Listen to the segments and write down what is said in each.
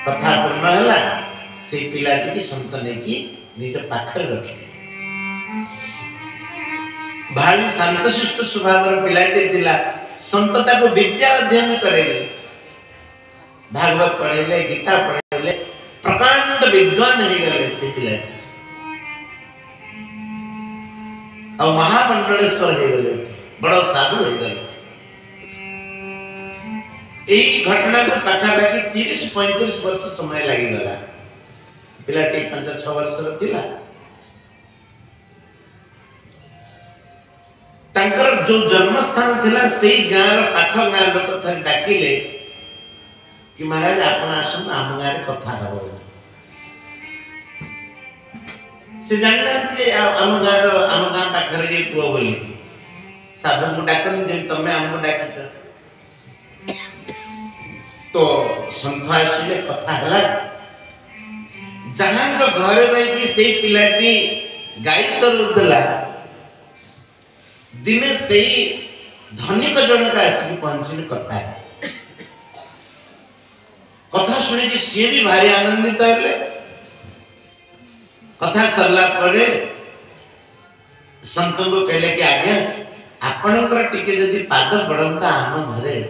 कथा पूर्ण है से पिलाटी की संत नहीं निज पाखर रखिले भारी शांतशिष्ट स्वभाव पिलाटी दिला संतता को विद्या अध्ययन करेले भागवत पढ़ेले गीता पढ़ेले प्रकांड विद्वान हो गले से पिलाटी और महामंडलेश्वर हो गले बड़ साधु हो गले यही घटना को पाखापाखि 30-35 वर्ष समय लगी गला पिलाटी 5-6 वर्ष थिला तंकर जो जन्मस्थान थिला सेही गाँव पाख गाँव लोक थर डाकिले कि महाराज आपण आसन आम गाँव कथा हबो से जानना आम गाँव पाखरे जे पुओ बोली साधु को डाकनी जे तमे हमको डाकिछ तो संत आसिले कथा हला जहां को घर रही कि से पिलाटी गाय चरुला दिने से धनिक जनक आसिक पहुंचले कथा कथा सुनी कि सी भी भारी आनंदित हेले कथा सरला परे संत को कहले कि आज्ञा आपणकर टिके जदि पाद पड़ंता आम घरे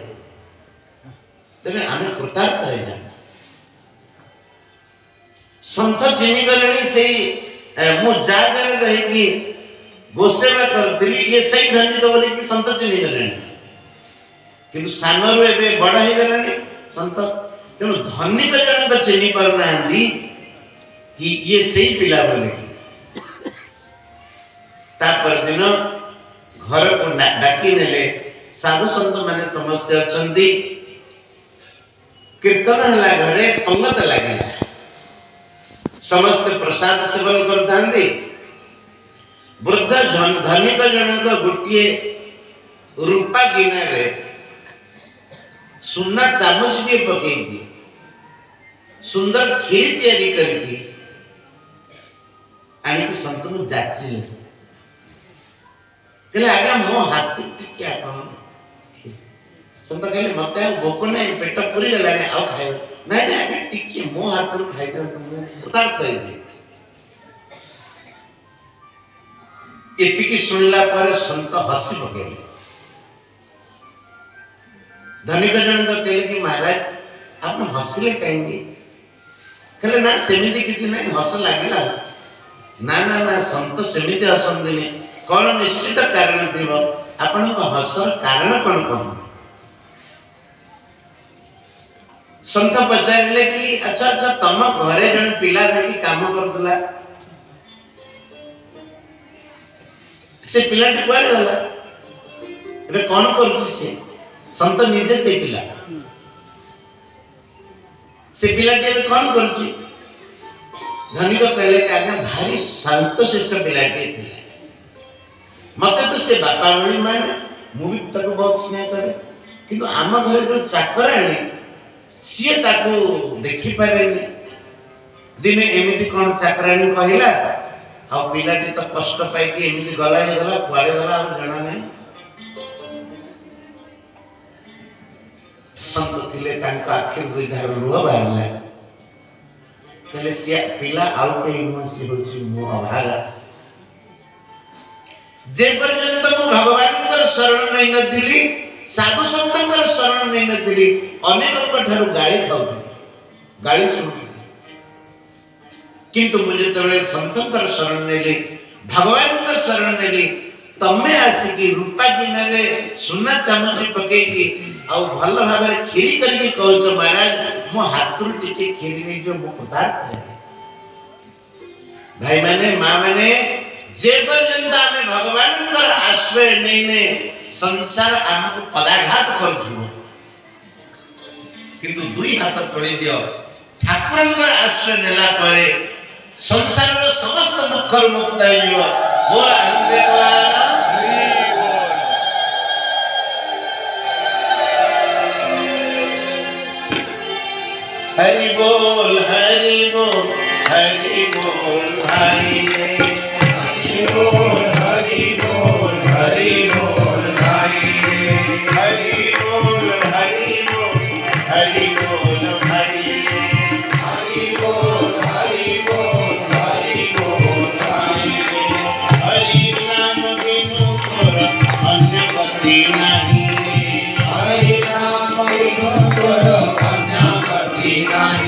तेरे आमे कृतार्थ है ना संत चिनी गले से मो जागर रही गोसेवा करती ये सही धनिक बोले कि संत चिनी गले किंतु सानर एबे बड़ हो गले संत तेणु धनिक जनक चिनी पारना कि ये सही पिला बोले तापर दिन घर को डाकी नेले साधु संत माने समस्त अछंती कीर्तन हला घरे पंगत लागिला समस्त प्रसाद सेवन करता वृद्ध धनिक जनक गोटे रूपा गिना रे सुना चामच टे पकई सुंदर खीरी तैयारी करके आनिक संत को जाचिले कहले आज्ञा मो हाथ टिके आपण संत कहले मत भोक नहीं पेट पूरी गला आउ खाए ना आगे टिके मो हाथ खाई कृतार्थ एतिकी सुनला पर संत हसी पकेले धनिक जनक कहले कि महाराज आप हसिले कहीं कहले ना सेमिति किछि नहीं हस लागिला ना ना ना संत सेमिति हसंदिनी कौन निश्चित कारण थी आपण हसर कारण कौन कौन संत पचारे कि अच्छा अच्छा तुम घरे जन पिला रही काम करतला से पिलाटी कुआड़े गला एबे कौन करूची से संत निजे से पिलाटी एबे कौन करूची धनिक कहले कि आज्ञा भारी शांतशिष्ट पिलाटी थिला मत तो से बापा बड़ी माने मु भी तक बहुत स्नेह करे किंतु आम घर जो चाकराणी सी ताको देखी पारे दिने एमिति कौन चाकराणी कहला आ पिलाटी तो कष्ट पाई कि एमिति गला जे गला कुआडे गला आ जाना नहीं संत थिले तांका आखिर दुई धार लुह बाहरला कहले से पिला आउ कहीं सी होची मो अभागा जे पर्यंत मु भगवान शरण नहीं नथिली साधु संतर शरण नहीं नथिली अनेक ठारू गाली खाऊथली गाली शुणुथली किंतु मुझे तबले संतर शरण नेली भगवान शरण नेली तमे आसिकी रूपा गिनारे सुना चामच पकेकी आ भल भाव खीरी करके कहूच महाराज मो हाथरू टिके खीरी नहीं जो मो पदार्थ है भाई माने माँ माने जे पर्यंत आमे भगवान कर आश्रय नहीं ने संसार आमको पदाघात कर दियो किंतु दुई हाथ तोड़ी दियो ठाकुरंकर आश्रय नेला परे संसार रो समस्त दुख मुक्त हो जिवो बोल आनंद हरि बोल हरि बोल हरि बोल भाई हरि बोल हरि बोल हरि बोल भाई हरि बोल हरि बोल हरि बोल भाई बोलो कन्या कटी गाय